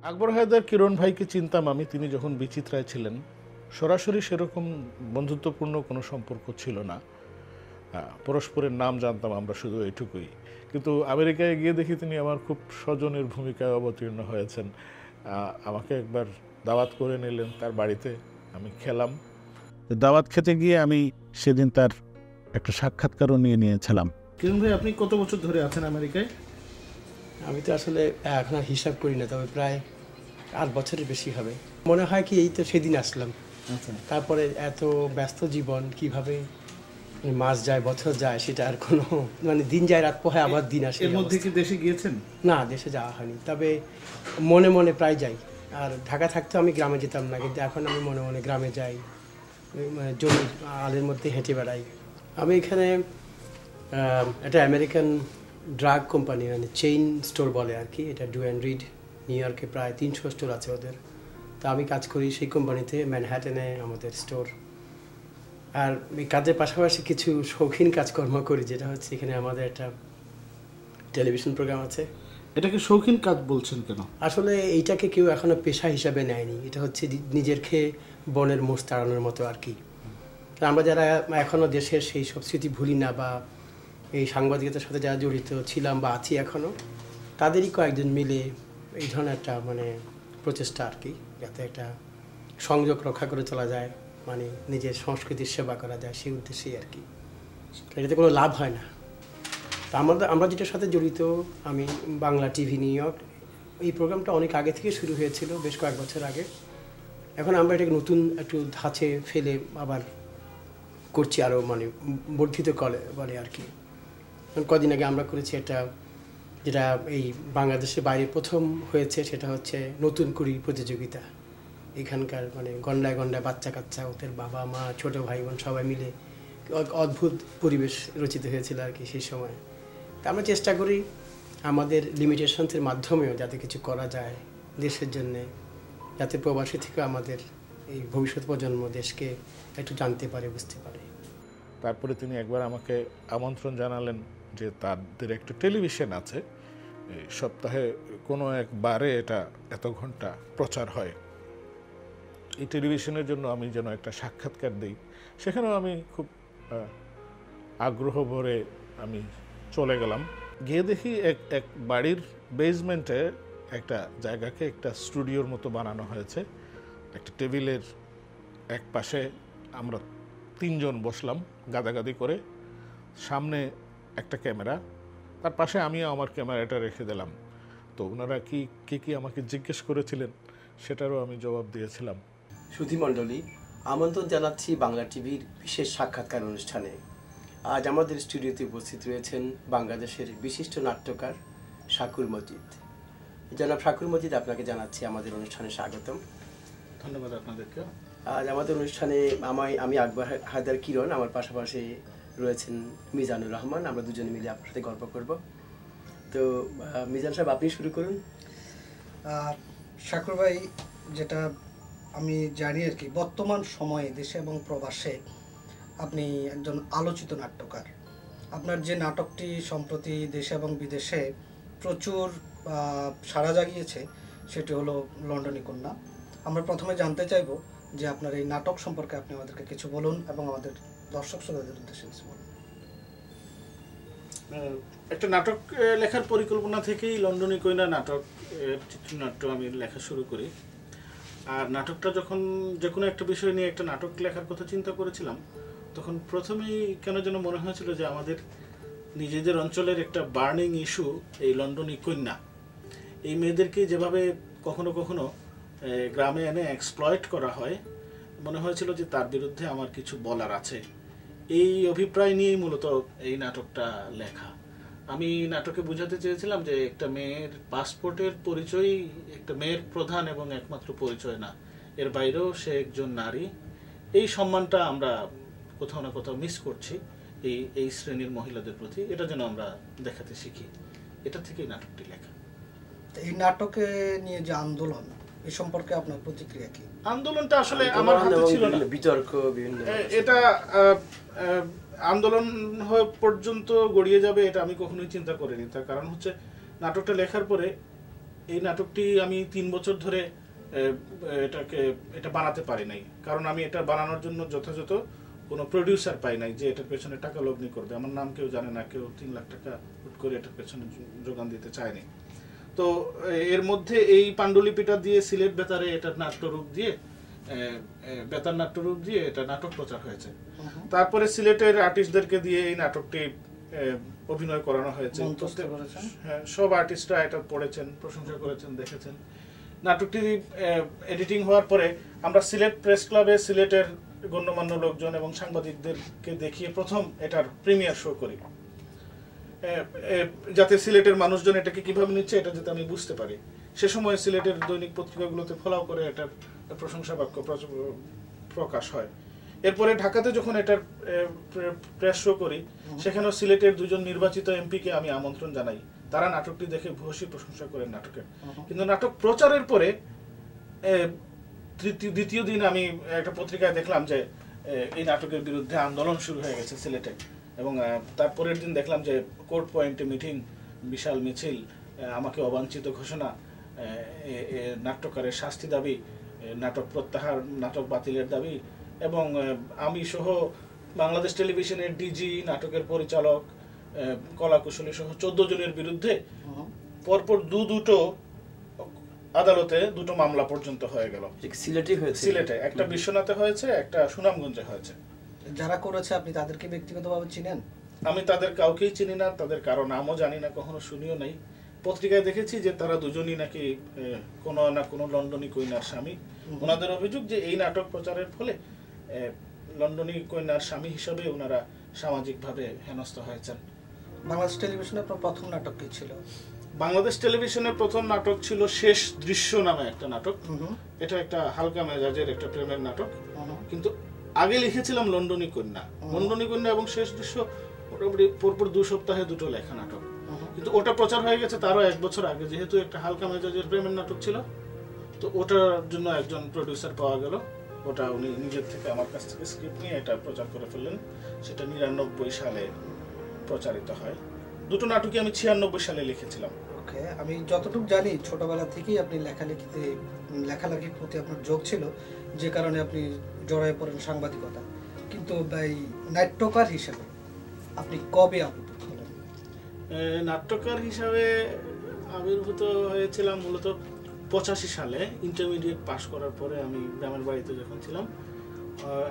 আকবর হায়দার কিরণ ভাইকে চিনতাম আমি, তিনি যখন বিচিত্রায় ছিলেন। সরাসরি সেরকম বন্ধুত্বপূর্ণ কোনো সম্পর্ক ছিল না, পরস্পরের নাম জানতাম আমরা, শুধু এইটুকুই। কিন্তু আমেরিকায় গিয়ে দেখি তিনি আমার খুব স্বজনের ভূমিকায় অবতীর্ণ হয়েছেন। আমাকে একবার দাওয়াত করে নিলেন তার বাড়িতে, আমি খেলাম। দাওয়াত খেতে গিয়ে আমি সেদিন তার একটা সাক্ষাৎকারও নিয়েছিলাম। কিরণ ভাই, আপনি কত বছর ধরে আছেন আমেরিকায়? আমি তো আসলে এখন আর হিসাব করি না, তবে প্রায় 8 বছরের বেশি হবে মনে হয়। কি এই তো সেদিন আসলাম, তারপরে এত ব্যস্ত জীবন, কিভাবে মাস যায় বছর যায় সেটা আর কোনো দিন যায় রাত পোহায় আবার দিন আসে। এর মধ্যে কি দেশে গিয়েছেন? না, দেশে যাওয়া হয়নি, তবে মনে মনে প্রায় যাই। আর ঢাকা থাকতেও আমি গ্রামে যেতাম না, কিন্তু এখন আমি মনে মনে গ্রামে যাই, জমির আলের মধ্যে হেঁটে বেড়াই। আমি এখানে একটা American drug company, chain store বলে আর কি, এটা ডু অ্যান্ড রিড, নিউ ইয়র্কে প্রায় 300 স্টোর আছে ওদের। তা আমি কাজ করি সেই কোম্পানিতে, ম্যানহাটনে আমাদের স্টোর। আর এই কাজের পাশাপাশি কিছু শৌখিন কাজকর্ম করি, যেটা হচ্ছে এখানে আমাদের একটা টেলিভিশন প্রোগ্রাম আছে। এটাকে শৌখিন কাজ বলছেন কেন? আসলে এইটাকে কেউ এখনো পেশা হিসাবে নেয়নি, এটা হচ্ছে নিজের খেয়ে বনের মোষ তাড়ানোর মতো আর কি। আমরা যারা এখনও দেশের সেই সব স্মৃতি ভুলি না, বা এই সাংবাদিকতার সাথে যারা জড়িত ছিলাম বা আছি এখনও, তাদেরই কয়েকজন মিলে এই ধরনের একটা প্রচেষ্টা আর কি, যাতে একটা সংযোগ রক্ষা করে চলা যায়, নিজের সংস্কৃতির সেবা করা যায়, সেই উদ্দেশ্যেই আর কি। এটাতে কোনো লাভ হয় না। তা আমরা যেটার সাথে জড়িত, আমি বাংলা টিভি নিউ ইয়র্ক, এই প্রোগ্রামটা অনেক আগে থেকে শুরু হয়েছিল, বেশ কয়েক বছর আগে। এখন আমরা এটাকে নতুন একটু ধাঁচে ফেলে আবার করছি, আরও বর্ধিত বলে আর কি। কদিন আগে আমরা করেছি একটা, যেটা এই বাংলাদেশের বাইরে প্রথম হয়েছে, সেটা হচ্ছে নতুন কুড়ি প্রতিযোগিতা। এখানকার গন্ডায় গন্ডায় বাচ্চা কাচ্চা, ওদের বাবা মা ছোটো ভাই বোন সবাই মিলে অদ্ভুত পরিবেশ রচিত হয়েছিল আর কি সেই সময়। তা আমরা চেষ্টা করি আমাদের লিমিটেশনসের মাধ্যমেও যাতে কিছু করা যায় দেশের জন্যে, যাতে প্রবাসী থেকে আমাদের এই ভবিষ্যৎ প্রজন্ম দেশকে একটু জানতে পারে, বুঝতে পারে। তারপরে তিনি একবার আমাকে আমন্ত্রণ জানালেন যে তাদের একটা টেলিভিশন আছে, সপ্তাহে কোনো এক বারে এটা এত ঘন্টা প্রচার হয়, এই টেলিভিশনের জন্য আমি যেন একটা সাক্ষাৎকার দিই। সেখানেও আমি খুব আগ্রহ ভরে আমি চলে গেলাম। গিয়ে দেখি এক বাড়ির বেসমেন্টে একটা জায়গাকে একটা স্টুডিওর মতো বানানো হয়েছে। একটা টেবিলের এক পাশে আমরা 3 জন বসলাম গাদাগাদি করে, সামনে একটা ক্যামেরা, তার পাশে আমিও আমার ক্যামেরাটা রেখে দিলাম। তো ওনারা কি আমাকে জিজ্ঞেস করেছিলেন সেটারও আমি জবাব দিয়েছিলাম। সুধীমণ্ডলী, আমন্ত্রণ জানাচ্ছি বাংলা টিভির বিশেষ সাক্ষাৎকার অনুষ্ঠানে। আজ আমাদের স্টুডিওতে উপস্থিত রয়েছেন বাংলাদেশের বিশিষ্ট নাট্যকার শাকুর মজিদ। জনাব শাকুর মজিদ, আপনাকে জানাচ্ছি আমাদের অনুষ্ঠানে স্বাগতম। ধন্যবাদ আপনাদেরকে। আজ আমাদের অনুষ্ঠানে আমি আকবর হায়দার কিরণ, আমার পাশাপাশি রয়েছেন মিজানুর রহমান। আমরা দুজনে মিলে আপনার সাথে গল্প করব। তো মিজান সাহেব, আপনি শুরু করুন। শাকুর ভাই, যেটা আমি জানি আর কি, বর্তমান সময়ে দেশে এবং প্রবাসে আপনি একজন আলোচিত নাট্যকার। আপনার যে নাটকটি সম্প্রতি দেশে এবং বিদেশে প্রচুর সাড়া জাগিয়েছে, সেটি হলো লন্ডনী কন্যা। আমরা প্রথমে জানতে চাইব যে আপনার এই নাটক সম্পর্কে আপনি আমাদেরকে কিছু বলুন, এবং আমাদের দর্শক শ্রোতাদের উদ্দেশ্যে কিছু বলুন। একটা নাটক লেখার পরিকল্পনা থেকেই লন্ডনী কন্যা নাটক চিত্রনাট্য আমি লেখা শুরু করি। আর নাটকটা যখন যে কোনো একটা বিষয় নিয়ে একটা নাটক লেখার কথা চিন্তা করেছিলাম, তখন প্রথমেই কেন যেন মনে হয়েছিল যে আমাদের নিজেদের অঞ্চলের একটা বার্নিং ইস্যু এই লন্ডনী কন্যা, এই মেয়েদেরকে যেভাবে কখনো কখনো গ্রামে এনে এক্সপ্লয়েট করা হয়, মনে হয়েছিল যে তার বিরুদ্ধে আমার কিছু বলার আছে। এই অভিপ্রায় নিয়েই মূলত এই নাটকটা লেখা। আমি নাটকে বোঝাতে চেয়েছিলাম যে একটা মেয়ের পাসপোর্টের পরিচয় একটা মেয়ের প্রধান এবং একমাত্র পরিচয় না, এর বাইরেও সে একজন নারী। এই সম্মানটা আমরা কোথাও না কোথাও মিস করছি এই শ্রেণীর মহিলাদের প্রতি, এটা যেন আমরা দেখাতে শিখি। এটা থেকেই নাটকটি লেখা। এই নাটকে নিয়ে যে আন্দোলন, এই সম্পর্কে আপনার প্রতিক্রিয়া কি? আন্দোলনটা আসলে আমার হাতে ছিল না, বিতর্ক বিভিন্ন, এটা আন্দোলন হয়ে পর্যন্ত গড়িয়ে যাবে এটা আমি কখনোই চিন্তা করিনি। তার কারণ হচ্ছে নাটকটা লেখার পরে এই নাটকটি আমি 3 বছর ধরে এটা বানাতে পারি নাই, কারণ আমি এটা বানানোর জন্য যথাযথ কোনো প্রডিউসার পাই নাই যে এটার পেছনে টাকা লগ্নি করবে। আমার নাম কেউ জানে না, কেউ 3 লাখ টাকা হুট করে এটার পেছনে যোগান দিতে চায়নি। তো এর মধ্যে এই পাণ্ডুলিপিটা দিয়ে সিলেট বেতারে এটার নাট্যরূপ দিয়ে বেতার নাট্যরূপ দিয়ে এটা নাটক প্রচার হয়েছে। তারপরে সিলেটের আর্টিস্টদেরকে দিয়ে এই নাটকটি অভিনয় করানো হয়েছে। হ্যাঁ, সব আর্টিস্টরা এটা পড়েছেন, প্রশংসা করেছেন, দেখেছেন। নাটকটি এডিটিং হওয়ার পরে আমরা সিলেট প্রেস ক্লাবে সিলেটের গণ্যমান্য লোকজন এবং সাংবাদিকদেরকে দেখিয়ে প্রথম এটার প্রিমিয়ার শো করি, যাতে সিলেটের মানুষজন এটাকে কিভাবে নিচ্ছে এটা যাতে আমি বুঝতে পারি। সে সময় সিলেটের দৈনিক পত্রিকাগুলোতে ফলাও করে এটার প্রশংসা বাক্য প্রকাশ হয়। এরপরে ঢাকাতে যখন এটার প্রেস শো করি, সেখানেও সিলেটের 2জন নির্বাচিত এমপিকে আমি আমন্ত্রণ জানাই। তারা নাটকটি দেখে ভূয়সী প্রশংসা করেন নাটকের। কিন্তু নাটক প্রচারের পরে দ্বিতীয় দিন আমি একটা পত্রিকায় দেখলাম যে এই নাটকের বিরুদ্ধে আন্দোলন শুরু হয়ে গেছে সিলেটে, এবং তারপরের দিন দেখলাম যে কোর্ট পয়েন্টে মিটিং, বিশাল মিছিল, আমাকে অবাঞ্ছিত ঘোষণা, নাট্যকারের শাস্তি দাবি, নাটক প্রত্যাহার, নাটক বাতিলের দাবি, এবং আমি সহ বাংলাদেশ টেলিভিশনের ডিজি, নাটকের পরিচালক, কলাকুশলী সহ 14 জনের বিরুদ্ধে পরপর দুটো আদালতে 2টো মামলা পর্যন্ত হয়ে গেল। সিলেটে একটা বিশ্বনাথে হয়েছে, একটা সুনামগঞ্জে হয়েছে। যারা করেছে আপনি তাদেরকে ব্যক্তিগতভাবে চিনেন? আমি তাদের কাউকেই চিনি না, তাদের কারো নামও জানি না, কখনো শুনিও নাই। পত্রিকায় দেখেছি যে তারা দুজনই নাকি কোনো না কোনো লন্ডনী কন্যার স্বামী। ওনাদের অভিযোগ যে এই নাটক প্রচারের ফলে লন্ডনী কন্যার স্বামী হিসাবে ওনারা সামাজিকভাবে হেনস্থ হয়েছেন। বাংলাদেশ টেলিভিশনের প্রথম নাটক কি ছিল? বাংলাদেশ টেলিভিশনের প্রথম নাটক ছিল শেষ দৃশ্য নামে একটা নাটক। এটা একটা হালকা মেজাজের একটা প্রেমের নাটক, কিন্তু আগে লিখেছিলাম লন্ডনী কন্যা। লন্ডনী কন্যা এবং শেষ দৃশ্য মোটামুটি পরপর 2 সপ্তাহে 2টো লেখা নাটক, কিন্তু ওটা প্রচার হয়ে গেছে তারও 1 বছর আগে। যেহেতু একটা হালকা মেজাজের প্রেমের নাটক ছিল, তো ওটার জন্য একজন প্রডিউসার পাওয়া গেল। ওটা উনি নিজের থেকে আমার কাছ থেকে স্ক্রিপ্ট নিয়ে এটা প্রচার করে ফেললেন। সেটা 99 সালে প্রচারিত হয়। 2টো নাটকই আমি 96 সালে লিখেছিলাম। ওকে, আমি যতটুকু জানি ছোটবেলা থেকেই আপনি লেখালেখির প্রতি আপনার ঝোঁক ছিল, যে কারণে আপনি জড়ায় পড়েন সাংবাদিকতা। কিন্তু এই নাট্যকার হিসেবে আপনি কবে আবির্ভূত হলেন? নাট্যকার হিসাবে আবির্ভূত হয়েছিলাম মূলত 85 সালে। ইন্টারমিডিয়েট পাশ করার পরে আমি গ্রামের বাড়িতে যখন ছিলাম,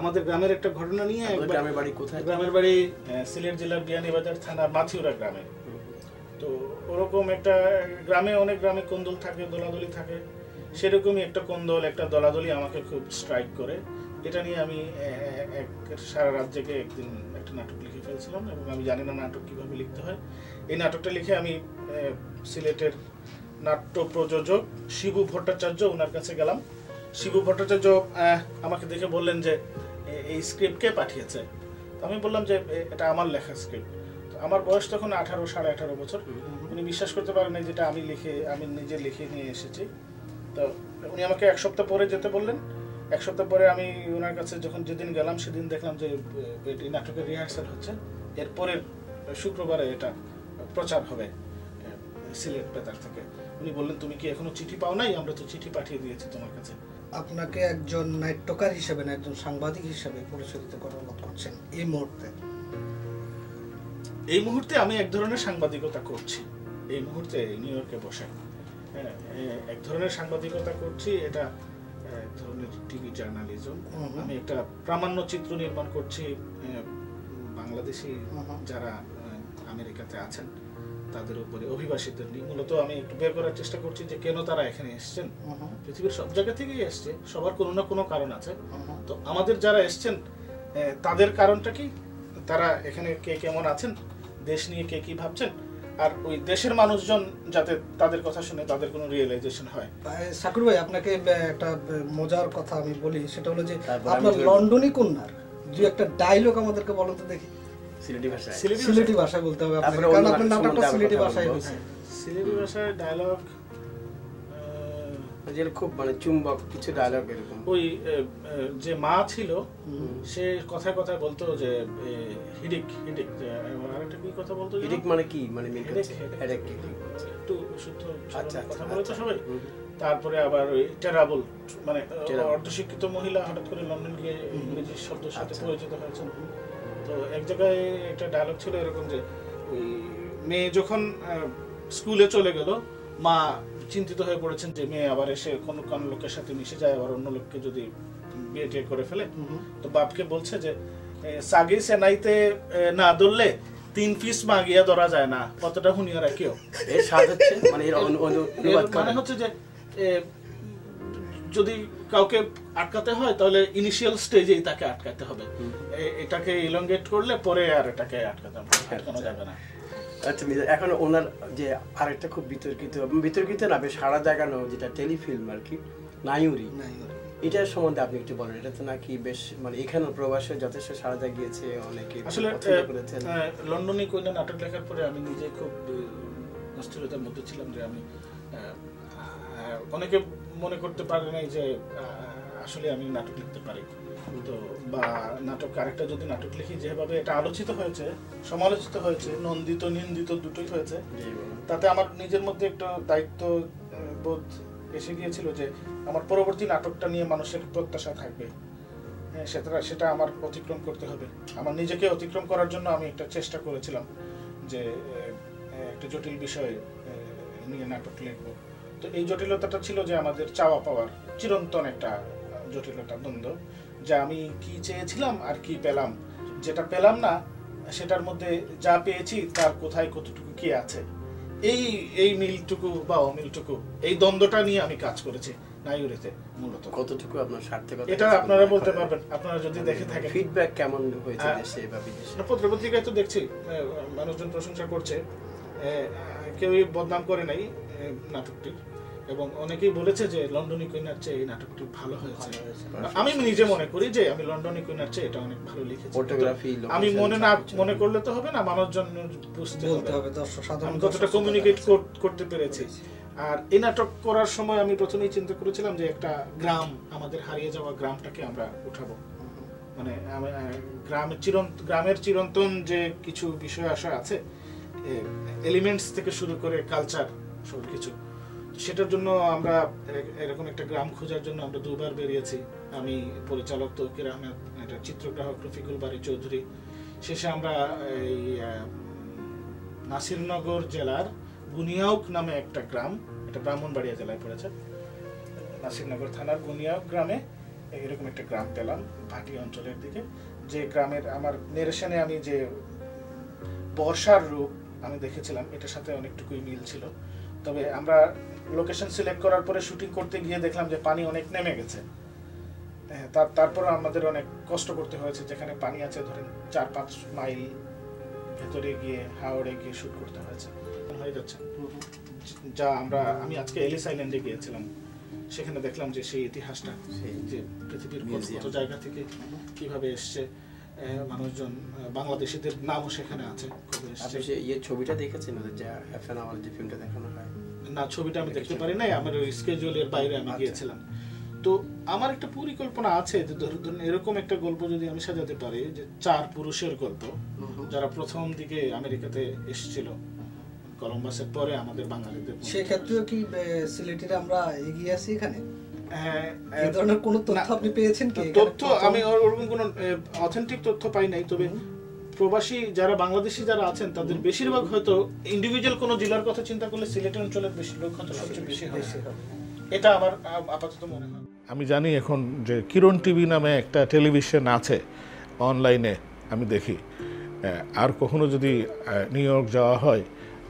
আমাদের গ্রামের একটা ঘটনা নিয়ে। গ্রামের বাড়ি কোথায়? গ্রামের বাড়ি সিলেট জেলার বিয়ানীবাজার থানার মাথিউরা গ্রামে। তো ওরকম একটা গ্রামে, অনেক গ্রামে কোন্দল থাকে, দোলাদলি থাকে, সেরকমই একটা কোন্দল, একটা দলাদলি আমাকে খুব স্ট্রাইক করে। এটা নিয়ে আমি সারা রাত জেগে একদিন একটা নাটক লিখে ফেলছিলাম, এবং আমি জানি না নাটক কিভাবে লিখতে হয়। এই নাটকটা লিখে আমি সিলেটের নাট্য প্রযোজক শিবু ভট্টাচার্য, ওনার কাছে গেলাম। শিবু ভট্টাচার্য আমাকে দেখে বললেন যে এই স্ক্রিপ্ট কে পাঠিয়েছে। আমি বললাম যে এটা আমার লেখা স্ক্রিপ্ট। আমার বয়স তখন 18-18.5 বছর। উনি বিশ্বাস করতে পারেন না যেটা আমি নিজে লিখে নিয়ে এসেছি। তো উনি আমাকে 1 সপ্তাহ পরে যেতে বললেন। 1 সপ্তাহ পরে আমি ওনার কাছে যেদিন গেলাম, সেদিন দেখলাম যে এই নাটকের রিহার্সাল হচ্ছে। এরপরের শুক্রবারে এটা প্রচার হবে সিলেট বেতার থেকে। উনি বললেন, তুমি কি এখনো চিঠি পাও নাই? আমরা তো চিঠি পাঠিয়ে দিয়েছি তোমার কাছে। আপনাকে একজন নাট্যকার হিসেবে না একজন সাংবাদিক হিসেবে পরিচালিত করার মত করছেন এই মুহূর্তে? এই মুহূর্তে আমি এক ধরনের সাংবাদিকতা করছি। এই মুহূর্তে নিউ ইয়র্কে বসে এক ধরনের সাংবাদিকতা করছি। এটা এক ধরনের টিভি জার্নালিজম। আমি একটা প্রামাণ্য চিত্র নির্মাণ করছি বাংলাদেশি যারা আমেরিকাতে আছেন তাদের উপরে, অভিবাসীদের নিয়ে। মূলত আমি একটু বের করার চেষ্টা করছি যে কেন তারা এখানে এসছেন। পৃথিবীর সব জায়গা থেকেই এসছে, সবার কোনো না কোনো কারণ আছে। তো আমাদের যারা এসছেন তাদের কারণটা কি, তারা এখানে কে কেমন আছেন, দেশ নিয়ে কে কি ভাবছেন, আর ওই দেশের মানুষজন যাতে তাদের কথা শুনে তাদের কোনো রিয়েলাইজেশন হয়। সাকুর ভাই, আপনাকে একটা মজার কথা আমি বলি, সেটা হলো যে আপনার লন্ডনী কন্যার যে একটা ডায়লগ আমাদেরকে বলতে দেখি। সিলেটি ভাষায় বলতে হবে আপনাকে, কারণ আপনার নাটকটা সিলেটি ভাষায় হয়েছে। সিলেটি ভাষায় ডায়লগ খুব মানে চুম্বক কিছু ডায়লগ এরকম। ওই যে মা ছিল সে কথায় কথায় বলতো যে হিডিক হিডিক, আরেকটা কি কথা বলতো, হিডিক মানে কি, মানে একটু বিশুদ্ধ আচ্ছা, কথা আচ্ছা, বলে তো আচ্ছা। সবাই। হুম। তারপরে আবার ওই টেরাবল, মানে টেরাবল। অর্ধশিক্ষিত মহিলা হঠাৎ করে লন্ডন গিয়ে ইংরেজি শব্দের সাথে আচ্ছা। পরিচিত হয়েছেন। তো এক জায়গায় একটা ডায়লগ ছিল এরকম যে ওই মেয়ে যখন স্কুলে চলে গেল, মা চিন্তিত হয়ে পড়েছেন যে মেয়ে আবার এসে কোন লোকের সাথে মিশে যায়, আবার অন্য লোককে যদি বিয়ে টিয়ে করে ফেলে। তো বাপকে বলছে যে সাগি সেনাইতে না ধরলে 3 পিস মাগিয়া ধরা যায় না, কতটা হুনিয়া রাখিও। এর স্বাদ হচ্ছে মানে এর অনুবাদ মানে হচ্ছে যে যদি কাউকে আটকাতে হয় তাহলে ইনিশিয়াল স্টেজেই তাকে আটকাতে হবে, এটাকে ইলংগেট করলে পরে আর এটাকে আটকানো যাবে না। আচ্ছা মিজান, এখন ওনার যে আরেকটা খুব বিতর্কিত না, বেশ সাড়া জাগানো যেটা টেলিফিল্ম আর কি, নায়ুরি, এটার সম্বন্ধে আপনি একটু বলেন। এটা তো নাকি বেশ মানে এখানে প্রবাসে যথেষ্ট সাড়া জাগিয়েছে, অনেকে আসলে পছন্দ করেছেন। লন্ডনে কইনা নাটক লেখার পরে আমি নিজে খুব অস্থিরতার মধ্যে ছিলাম যে আমি অনেকে মনে করতে পারে নাই যে আসলে আমি নাটক লিখতে পারি। তো বা নাটক আরেকটা যদি নাটক লিখি, যেভাবে এটা আলোচিত হয়েছে, সমালোচিত হয়েছে, নন্দিত নিন্দিত দুটোই হয়েছে, তাতে আমার নিজের মধ্যে একটা দায়িত্ব বোধ এসে গিয়েছিল যে আমার পরবর্তী নাটকটা নিয়ে মানুষের প্রত্যাশা থাকবে, সেটা আমার অতিক্রম করতে হবে। আমার নিজেকে অতিক্রম করার জন্য আমি একটা চেষ্টা করেছিলাম যে একটা জটিল বিষয় নিয়ে নাটক লিখবো। তো এই জটিলতাটা ছিল যে আমাদের চাওয়া পাওয়ার চিরন্তন একটা জটিলতা, দ্বন্দ্ব, যে আমি কি চেয়েছিলাম আর কি পেলাম। যেটা পেলাম না সেটার মধ্যে যা পেয়েছি তার কোথায় কতটুকু কি আছে, এই মিলটুকু বা অমিলটুকু, এই দ্বন্দ্বটা নিয়ে আমি কাজ করেছি নায়ুরিতে মূলত। কতটুকু আপনার সার্থকতা এটা আপনারা বলতে পারবেন, আপনারা যদি দেখে থাকেন। ফিডব্যাক কেমন হয়েছে দেশে বা বিদেশে? পত্রিকায় তো দেখছি মানুষজন প্রশংসা করছে, কেউই বদনাম করে নাই নাটকটির, এবং অনেকেই বলেছে যে লন্ডনী কুইনার চেয়ে এই নাটকটি ভালো হয়েছে। আমি নিজে মনে করি যে আমি লন্ডনী কুইনার চেয়ে এটা অনেক ভালো লিখেছি। আমি মনে করলে তো হবে না, মানুষজন বুঝতে হবে আমি কতটা কমিউনিকেট করতে পেরেছি। আর এই নাটক করার সময় আমি প্রথমেই চিন্তা করেছিলাম যে একটা গ্রাম, আমাদের হারিয়ে যাওয়া গ্রামটাকে আমরা উঠাবো। মানে গ্রামের চিরন্তন যে কিছু বিষয় আসা আছে, এলিমেন্টস থেকে শুরু করে কালচার সব কিছু, সেটার জন্য আমরা এরকম একটা গ্রাম খোঁজার জন্য আমরা 2 বার বেরিয়েছি। আমি, পরিচালক তৌকির আহমেদ, এটা চিত্রগ্রাহক রফিকুল বারী চৌধুরী। শেষে আমরা এই নাসিরনগর জেলার গুনিয়াউক নামে একটা গ্রাম, এটা ব্রাহ্মণবাড়িয়া জেলায় পড়েছে, নাসিরনগর থানার গুনিয়াউক গ্রামে এরকম একটা গ্রাম পেলাম ভাটি অঞ্চলের দিকে, যে গ্রামের আমার নেরেশনে আমি যে বর্ষার রূপ আমি দেখেছিলাম এটার সাথে অনেকটুকুই মিল ছিল। তবে আমরা লোকেশন সিলেক্ট করার পরে শুটিং করতে গিয়ে দেখলাম যে পানি অনেক নেমে গেছে। তারপর আমাদের অনেক কষ্ট করতে হয়েছে, যেখানে পানি আছে ধরেন 4-5 মাইল ভেতরে গিয়ে হাওড়ে গিয়ে শুট করতে হয়েছে হয়ে যাচ্ছে। যা আমি আজকে এলিস আইল্যান্ডে গিয়েছিলাম, সেখানে দেখলাম যে সেই ইতিহাসটা, যে পৃথিবীর কত জায়গা থেকে কিভাবে এসছে মানুষজন, বাংলাদেশিদের নামও সেখানে আছে। ছবিটা দেখেছেন যা এফএন আমার যে ফিল্মটা দেখানো হয় না, ছবিটা আমি দেখতে পারি নাই, আমার ওই স্কেজুয়ালের বাইরে আমি গিয়েছিলাম। তো আমার একটা পরিকল্পনা আছে যে ধরুন এরকম একটা গল্প যদি আমি সাজাতে পারি, যে 4 পুরুষের গল্প যারা প্রথম দিকে আমেরিকাতে এসেছিল কলম্বাসের পরে আমাদের বাঙালিদের, সেক্ষেত্রেও কি সিলেটের আমরা এগিয়ে আছি এখানে? এই ধরনের কোনো তথ্য আপনি পেয়েছেন কি? তথ্য আমি ওরকম কোনো অথেন্টিক তথ্য পাই নাই, তবে প্রবাসী যারা বাংলাদেশি যারা আছেন তাদের বেশিরভাগ হয়তো ইন্ডিভিজুয়াল কোনো জেলার কথা চিন্তা করলে সিলেট অঞ্চলের বেশি লোক হয়তো সবচেয়ে বেশি হবে, এটা আমার আপাতত মনে হয়। আমি জানি এখন যে কিরণ টিভি নামে একটা টেলিভিশন আছে অনলাইনে, আমি দেখি। আর কখনো যদি নিউ ইয়র্ক যাওয়া হয়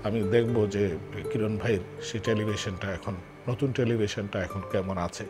আমি দেখব যে কিরণ ভাইয়ের সেই টেলিভিশনটা এখন, নতুন টেলিভিশনটা এখন কেমন আছে।